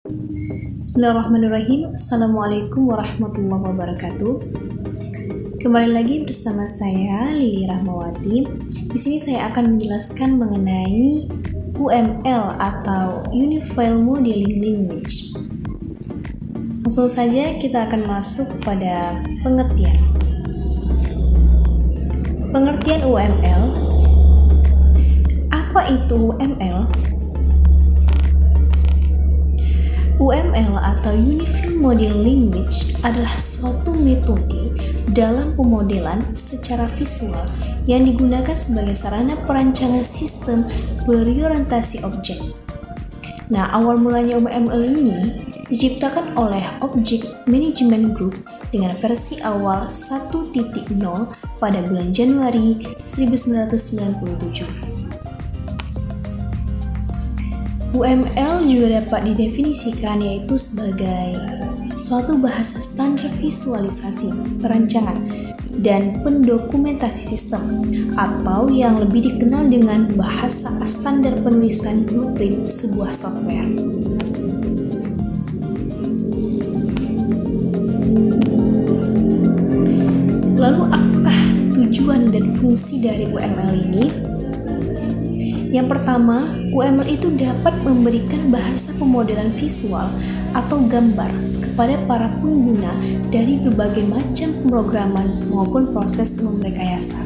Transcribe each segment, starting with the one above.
Bismillahirrahmanirrahim. Assalamualaikum warahmatullahi wabarakatuh. Kembali lagi bersama saya Lili Rahmawati. Di sini saya akan menjelaskan mengenai UML atau Unified Modeling Language. Langsung saja kita akan masuk pada pengertian. Pengertian UML. Apa itu UML? UML atau Unified Modeling Language adalah suatu metode dalam pemodelan secara visual yang digunakan sebagai sarana perancangan sistem berorientasi objek. Nah, awal mulanya UML ini diciptakan oleh Object Management Group dengan versi awal 1.0 pada bulan Januari 1997. UML juga dapat didefinisikan yaitu sebagai suatu bahasa standar visualisasi, perancangan, dan pendokumentasi sistem, atau yang lebih dikenal dengan bahasa standar penulisan blueprint sebuah software. Lalu apakah tujuan dan fungsi dari UML ini? Yang pertama, UML itu dapat memberikan bahasa pemodelan visual atau gambar kepada para pengguna dari berbagai macam pemrograman maupun proses merekayasa.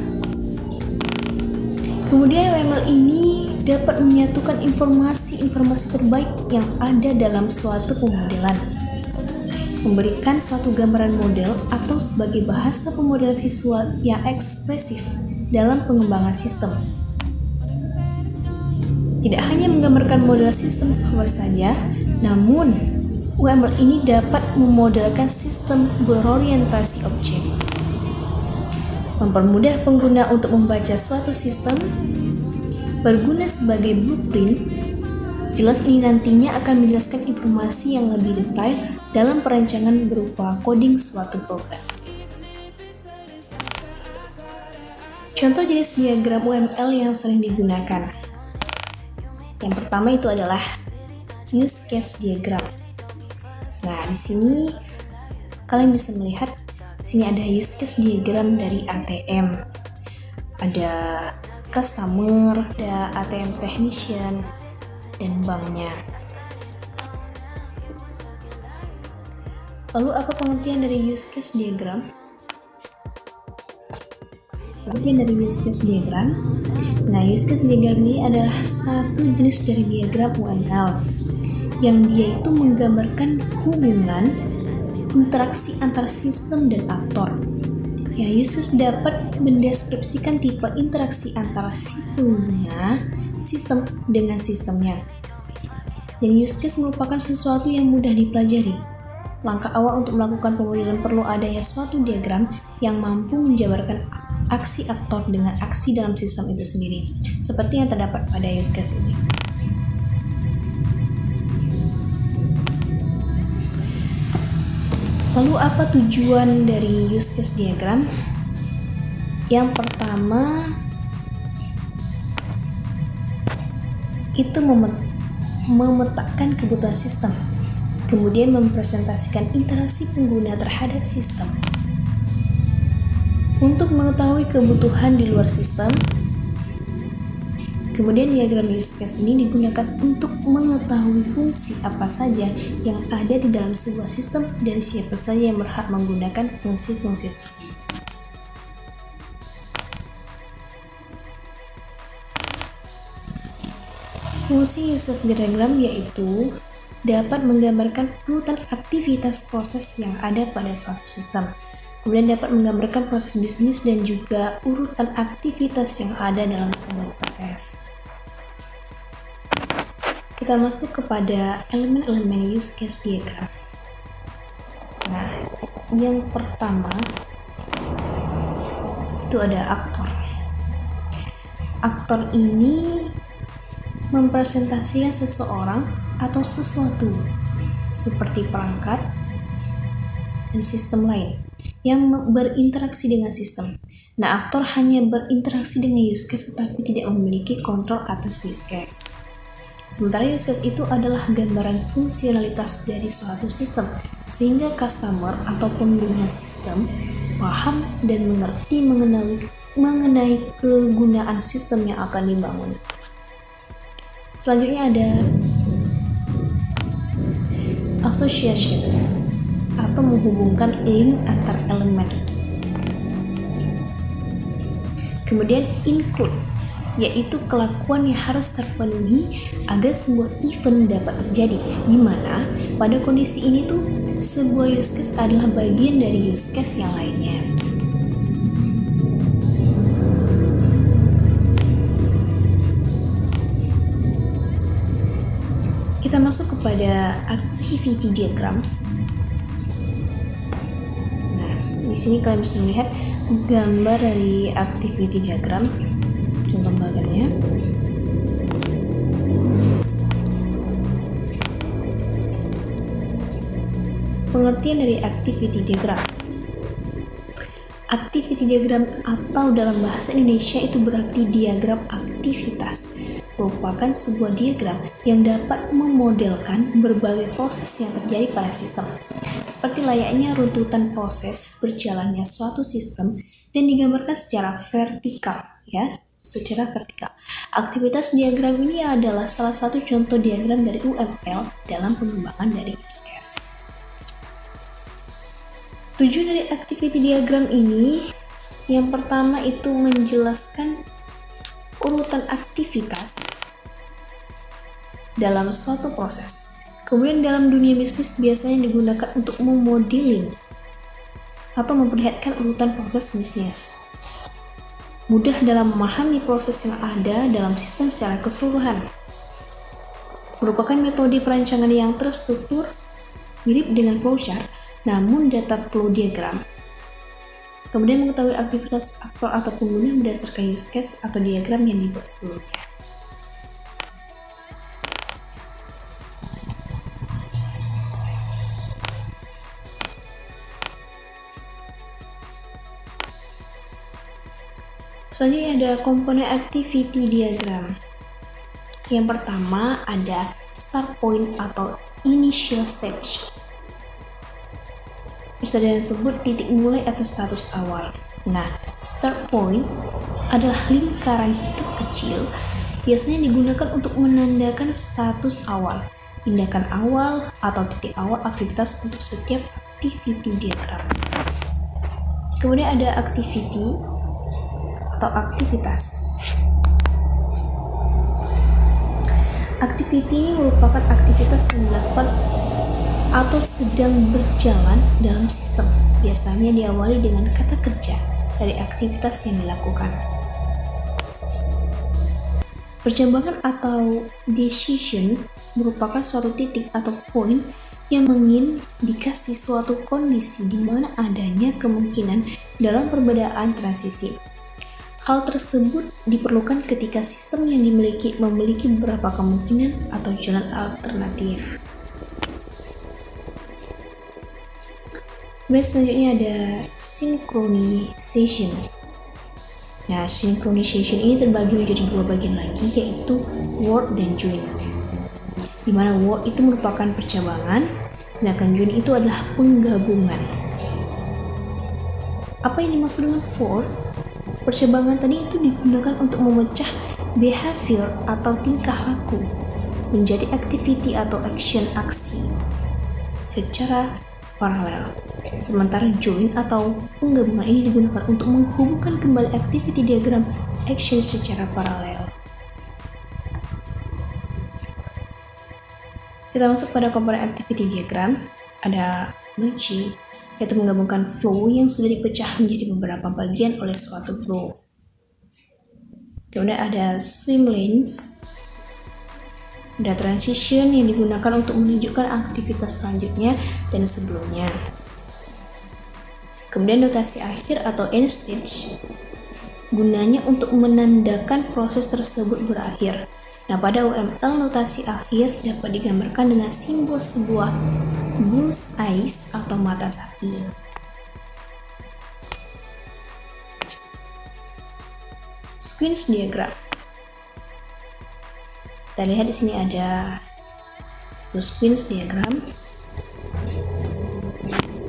Kemudian UML ini dapat menyatukan informasi-informasi terbaik yang ada dalam suatu pemodelan, memberikan suatu gambaran model atau sebagai bahasa pemodelan visual yang ekspresif dalam pengembangan sistem. Tidak hanya menggambarkan model sistem software saja, namun UML ini dapat memodelkan sistem berorientasi objek, mempermudah pengguna untuk membaca suatu sistem, berguna sebagai blueprint. Jelas ini nantinya akan menjelaskan informasi yang lebih detail dalam perancangan berupa coding suatu program. Contoh jenis diagram UML yang sering digunakan. Yang pertama itu adalah use case diagram. Nah, di sini kalian bisa melihat di sini ada use case diagram dari ATM. Ada customer, ada ATM technician dan banknya. Lalu apa pengertian dari use case diagram? Pengertian dari use case diagram. Nah, use case diagram ini adalah satu jenis dari diagram UML yang dia itu menggambarkan hubungan interaksi antar sistem dan aktor. Ya, use case dapat mendeskripsikan tipe interaksi antara si pengguna sistem dengan sistemnya. Dan use case merupakan sesuatu yang mudah dipelajari. Langkah awal untuk melakukan pemodelan perlu adanya suatu diagram yang mampu menjabarkan aksi aktor dengan aksi dalam sistem itu sendiri, seperti yang terdapat pada use case ini. Lalu apa tujuan dari use case diagram? Yang pertama itu memetakan kebutuhan sistem, kemudian mempresentasikan interaksi pengguna terhadap sistem. Untuk mengetahui kebutuhan di luar sistem, kemudian diagram use case ini digunakan untuk mengetahui fungsi apa saja yang ada di dalam sebuah sistem dan siapa saja yang berhak menggunakan fungsi-fungsi tersebut. Fungsi use case diagram yaitu dapat menggambarkan urutan aktivitas proses yang ada pada suatu sistem. Kemudian dapat menggambarkan proses bisnis dan juga urutan aktivitas yang ada dalam sebuah proses. Kita masuk kepada elemen-elemen use case diagram. Nah, yang pertama itu ada aktor. Aktor ini mempresentasikan seseorang atau sesuatu seperti perangkat dan sistem lain yang berinteraksi dengan sistem. Nah, aktor hanya berinteraksi dengan use case tetapi tidak memiliki kontrol atas use case. Sementara use case itu adalah gambaran fungsionalitas dari suatu sistem, sehingga customer atau pengguna sistem paham dan mengerti mengenai kegunaan sistem yang akan dibangun. Selanjutnya ada association atau menghubungkan link antar elemen. Kemudian include, yaitu kelakuan yang harus terpenuhi agar sebuah event dapat terjadi, di mana pada kondisi ini tuh sebuah use case adalah bagian dari use case yang lainnya. Kita masuk kepada activity diagram. Nah, di sini kalian bisa melihat gambar dari activity diagram. Contoh bagiannya. Pengertian dari activity diagram. Activity diagram atau dalam bahasa Indonesia itu berarti diagram aktivitas. Merupakan sebuah diagram yang dapat memodelkan berbagai proses yang terjadi pada sistem, seperti layaknya runtutan proses berjalannya suatu sistem dan digambarkan secara vertikal, secara vertikal. Aktivitas diagram ini adalah salah satu contoh diagram dari UML dalam pengembangan dari use case. Tujuan dari activity diagram ini, yang pertama itu menjelaskan urutan aktivitas dalam suatu proses. Kemudian dalam dunia bisnis biasanya digunakan untuk memodeling atau memperlihatkan urutan proses bisnis. Mudah dalam memahami proses yang ada dalam sistem secara keseluruhan. Merupakan metode perancangan yang terstruktur, mirip dengan flowchart, namun data flow diagram. Kemudian mengetahui aktivitas aktor atau pengguna berdasarkan use case atau diagram yang dibuat sebelumnya. Selanjutnya ada komponen activity diagram. Yang pertama ada start point atau initial stage. Bisa disebut titik mulai atau status awal. Nah, start point adalah lingkaran hidup kecil, biasanya digunakan untuk menandakan status awal, tindakan awal atau titik awal aktivitas untuk setiap activity diagram. Kemudian ada activity atau aktivitas. Activity ini merupakan aktivitas yang dilakukan atau sedang berjalan dalam sistem. Biasanya diawali dengan kata kerja dari aktivitas yang dilakukan. Percambangan atau decision merupakan suatu titik atau poin yang mengindikasi suatu kondisi di mana adanya kemungkinan dalam perbedaan transisi. Hal tersebut diperlukan ketika sistem yang memiliki beberapa kemungkinan atau jalan alternatif. Kemudian selanjutnya ada synchronization. Nah, synchronization ini terbagi menjadi dua bagian lagi, yaitu word dan join. Di mana word itu merupakan percabangan, sedangkan join itu adalah penggabungan. Apa yang dimaksud dengan word? Percabangan tadi itu digunakan untuk memecah behavior atau tingkah laku menjadi activity atau aksi secara paralel. Sementara join atau penggabungan ini digunakan untuk menghubungkan kembali activity diagram action secara paralel. Kita masuk pada komponen activity diagram. Ada merge, yaitu menggabungkan flow yang sudah dipecah menjadi beberapa bagian oleh suatu flow. Kemudian ada swim lanes, ada transition yang digunakan untuk menunjukkan aktivitas selanjutnya dan sebelumnya. Kemudian notasi akhir atau end stage, gunanya untuk menandakan proses tersebut berakhir. Nah, pada UML notasi akhir dapat digambarkan dengan simbol sebuah bull's eyes atau mata sapi. Sequence diagram. Kita lihat di sini ada sequence diagram.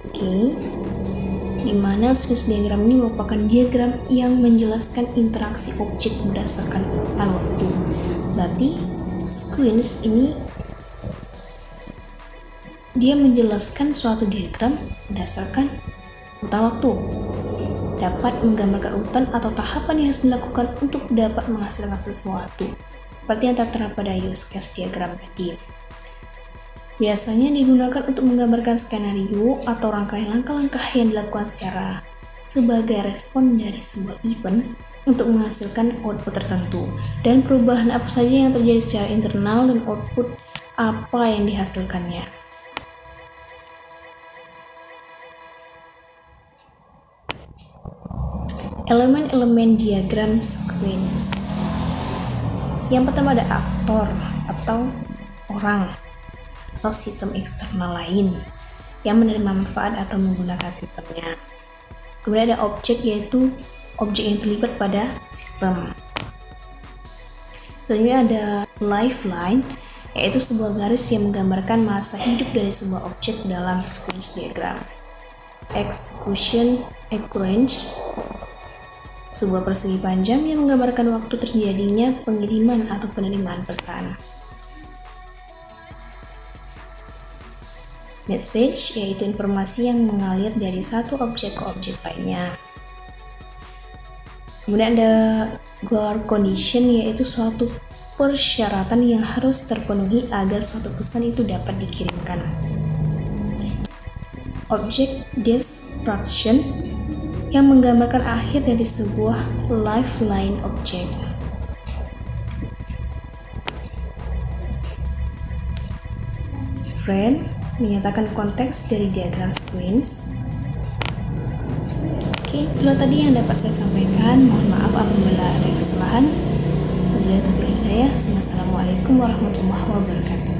Oke. Di mana sequence diagram ini merupakan diagram yang menjelaskan interaksi objek berdasarkan urutan waktu. Berarti sequence ini dia menjelaskan suatu diagram berdasarkan urutan waktu, dapat menggambarkan urutan atau tahapan yang harus dilakukan untuk dapat menghasilkan sesuatu, seperti yang tertera pada use case diagram tadi. Biasanya digunakan untuk menggambarkan skenario atau rangkaian langkah-langkah yang dilakukan sebagai respon dari sebuah event untuk menghasilkan output tertentu, dan perubahan apa saja yang terjadi secara internal dan output apa yang dihasilkannya. Elemen-elemen diagram sequence. Yang pertama ada aktor atau orang atau sistem eksternal lain yang menerima manfaat atau menggunakan sistemnya. Kemudian ada objek, yaitu objek yang terlibat pada sistem. Selanjutnya ada lifeline, yaitu sebuah garis yang menggambarkan masa hidup dari sebuah objek dalam sequence diagram. Execution occurrence, sebuah persegi panjang yang menggambarkan waktu terjadinya pengiriman atau penerimaan pesan. Message, yaitu informasi yang mengalir dari satu objek ke objek lainnya. Kemudian ada guard condition, yaitu suatu persyaratan yang harus terpenuhi agar suatu pesan itu dapat dikirimkan. Object description, yang menggambarkan akhir dari sebuah lifeline object. Frame, menyatakan konteks dari diagram sequence. Oke, itulah tadi yang dapat saya sampaikan. Mohon maaf apabila ada kesalahan. Wabillahi taufiq wal hidayah. Wassalamualaikum warahmatullahi wabarakatuh.